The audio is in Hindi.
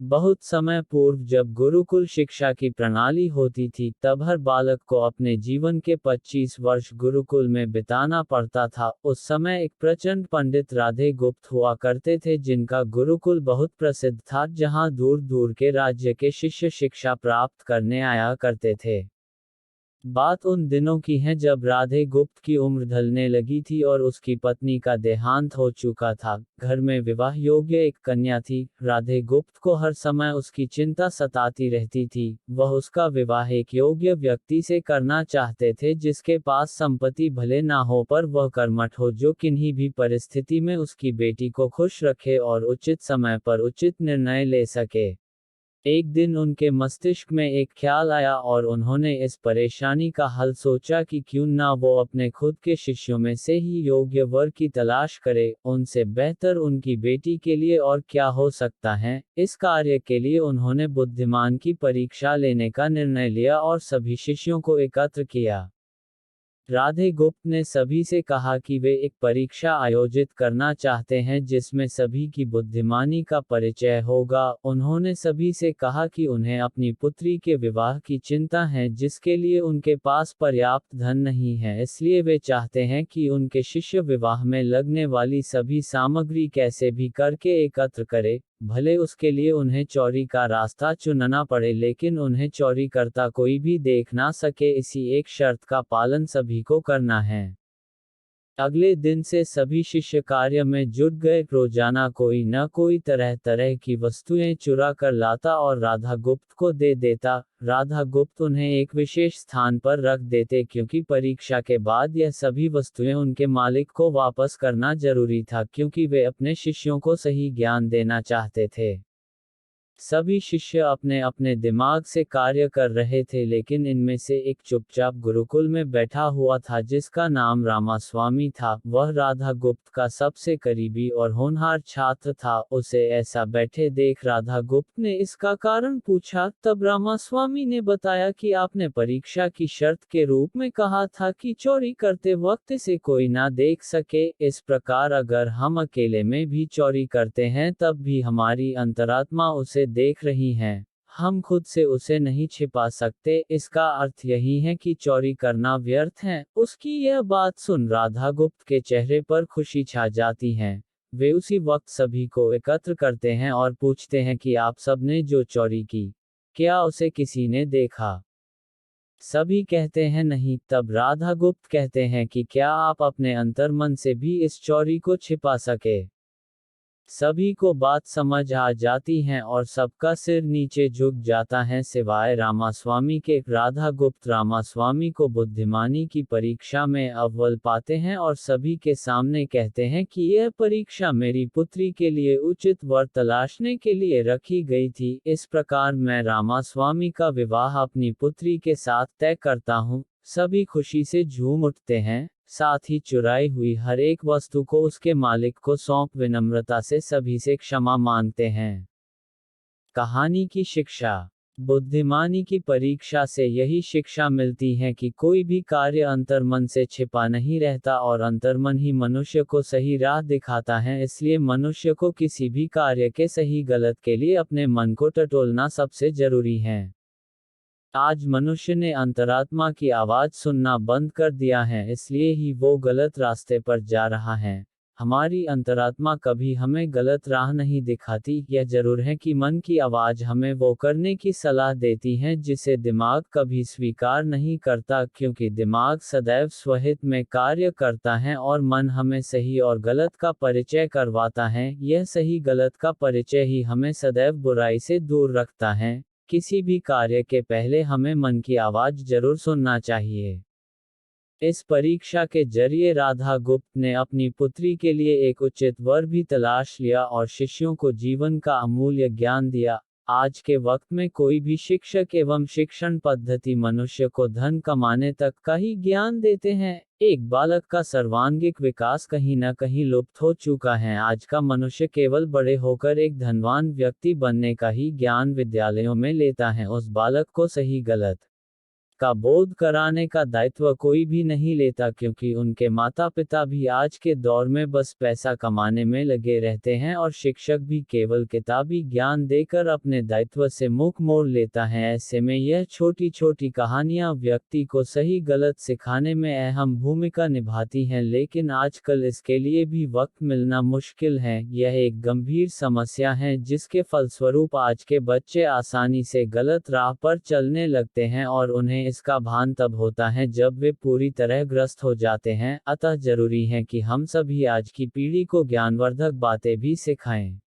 बहुत समय पूर्व जब गुरुकुल शिक्षा की प्रणाली होती थी, तब हर बालक को अपने जीवन के 25 वर्ष गुरुकुल में बिताना पड़ता था। उस समय एक प्रचंड पंडित राधे गुप्त हुआ करते थे, जिनका गुरुकुल बहुत प्रसिद्ध था, जहां दूर दूर के राज्य के शिष्य शिक्षा प्राप्त करने आया करते थे। बात उन दिनों की है जब राधे गुप्त की उम्र ढलने लगी थी और उसकी पत्नी का देहांत हो चुका था। घर में विवाह योग्य एक कन्या थी। राधे गुप्त को हर समय उसकी चिंता सताती रहती थी। वह उसका विवाह एक योग्य व्यक्ति से करना चाहते थे, जिसके पास संपत्ति भले ना हो, पर वह कर्मठ हो, जो किन्हीं भी परिस्थिति में उसकी बेटी को खुश रखे और उचित समय पर उचित निर्णय ले सके। एक दिन उनके मस्तिष्क में एक ख्याल आया और उन्होंने इस परेशानी का हल सोचा कि क्यों ना वो अपने खुद के शिष्यों में से ही योग्य वर की तलाश करे। उनसे बेहतर उनकी बेटी के लिए और क्या हो सकता है। इस कार्य के लिए उन्होंने बुद्धिमान की परीक्षा लेने का निर्णय लिया और सभी शिष्यों को एकत्र किया। राधे गुप्त ने सभी से कहा कि वे एक परीक्षा आयोजित करना चाहते हैं जिसमें सभी की बुद्धिमानी का परिचय होगा। उन्होंने सभी से कहा कि उन्हें अपनी पुत्री के विवाह की चिंता है, जिसके लिए उनके पास पर्याप्त धन नहीं है, इसलिए वे चाहते हैं कि उनके शिष्य विवाह में लगने वाली सभी सामग्री कैसे भी करके एकत्र करे। भले उसके लिए उन्हें चोरी का रास्ता चुनना पड़े, लेकिन उन्हें चोरी करता कोई भी देख ना सके। इसी एक शर्त का पालन सभी को करना है। अगले दिन से सभी शिष्य कार्य में जुट गए। रोजाना कोई न कोई तरह तरह की वस्तुएं चुरा कर लाता और राधा गुप्त को दे देता। राधा गुप्त उन्हें एक विशेष स्थान पर रख देते, क्योंकि परीक्षा के बाद यह सभी वस्तुएं उनके मालिक को वापस करना जरूरी था, क्योंकि वे अपने शिष्यों को सही ज्ञान देना चाहते थे। सभी शिष्य अपने अपने दिमाग से कार्य कर रहे थे, लेकिन इनमें से एक चुपचाप गुरुकुल में बैठा हुआ था, जिसका नाम रामास्वामी था। वह राधा गुप्त का सबसे करीबी और होनहार छात्र था। उसे ऐसा बैठे देख राधा गुप्त ने इसका कारण पूछा। तब रामास्वामी ने बताया कि आपने परीक्षा की शर्त के रूप में कहा था कि चोरी करते वक्त इसे कोई ना देख सके। इस प्रकार अगर हम अकेले में भी चोरी करते हैं, तब भी हमारी अंतरात्मा उसे देख रही है। हम खुद से उसे नहीं छिपा सकते। इसका अर्थ यही है कि चोरी करना व्यर्थ है। उसकी यह बात सुन राधा गुप्त के चेहरे पर खुशी छा जाती है। वे उसी वक्त सभी को एकत्र करते हैं और पूछते हैं कि आप सबने जो चोरी की, क्या उसे किसी ने देखा? सभी कहते हैं नहीं। तब राधा गुप्त कहते हैं कि क्या आप अपने अंतर्मन से भी इस चोरी को छिपा सके? सभी को बात समझ आ जाती है और सबका सिर नीचे झुक जाता है, सिवाय रामास्वामी के। राधा गुप्त रामास्वामी को बुद्धिमानी की परीक्षा में अव्वल पाते हैं और सभी के सामने कहते हैं कि यह परीक्षा मेरी पुत्री के लिए उचित वर तलाशने के लिए रखी गई थी। इस प्रकार मैं रामास्वामी का विवाह अपनी पुत्री के साथ तय करता हूँ। सभी खुशी से झूम उठते हैं। साथ ही चुराई हुई हर एक वस्तु को उसके मालिक को सौंप विनम्रता से सभी से क्षमा मांगते हैं। कहानी की शिक्षा। बुद्धिमानी की परीक्षा से यही शिक्षा मिलती है कि कोई भी कार्य अंतर्मन से छिपा नहीं रहता और अंतर्मन ही मनुष्य को सही राह दिखाता है। इसलिए मनुष्य को किसी भी कार्य के सही गलत के लिए अपने मन को टटोलना सबसे जरूरी है। आज मनुष्य ने अंतरात्मा की आवाज सुनना बंद कर दिया है, इसलिए ही वो गलत रास्ते पर जा रहा है। हमारी अंतरात्मा कभी हमें गलत राह नहीं दिखाती। यह जरूर है कि मन की आवाज हमें वो करने की सलाह देती है जिसे दिमाग कभी स्वीकार नहीं करता, क्योंकि दिमाग सदैव स्वहित में कार्य करता है और मन हमें सही और गलत का परिचय करवाता है। यह सही गलत का परिचय ही हमें सदैव बुराई से दूर रखता है। किसी भी कार्य के पहले हमें मन की आवाज जरूर सुनना चाहिए। इस परीक्षा के जरिए राधा गुप्त ने अपनी पुत्री के लिए एक उचित वर भी तलाश लिया और शिष्यों को जीवन का अमूल्य ज्ञान दिया। आज के वक्त में कोई भी शिक्षक एवं शिक्षण पद्धति मनुष्य को धन कमाने तक का ही ज्ञान देते हैं। एक बालक का सर्वांगीण विकास कहीं न कहीं लुप्त हो चुका है। आज का मनुष्य केवल बड़े होकर एक धनवान व्यक्ति बनने का ही ज्ञान विद्यालयों में लेता है। उस बालक को सही गलत का बोध कराने का दायित्व कोई भी नहीं लेता, क्योंकि उनके माता पिता भी आज के दौर में बस पैसा कमाने में लगे रहते हैं और शिक्षक भी केवल किताबी ज्ञान देकर अपने दायित्व से मुख मोड़ लेता है। ऐसे में यह छोटी छोटी कहानियां व्यक्ति को सही गलत सिखाने में अहम भूमिका निभाती हैं, लेकिन आजकल इसके लिए भी वक्त मिलना मुश्किल है। यह एक गंभीर समस्या है जिसके फलस्वरूप आज के बच्चे आसानी से गलत राह पर चलने लगते हैं और उन्हें इसका भान तब होता है जब वे पूरी तरह ग्रस्त हो जाते हैं। अतः जरूरी है कि हम सभी आज की पीढ़ी को ज्ञानवर्धक बातें भी सिखाएं।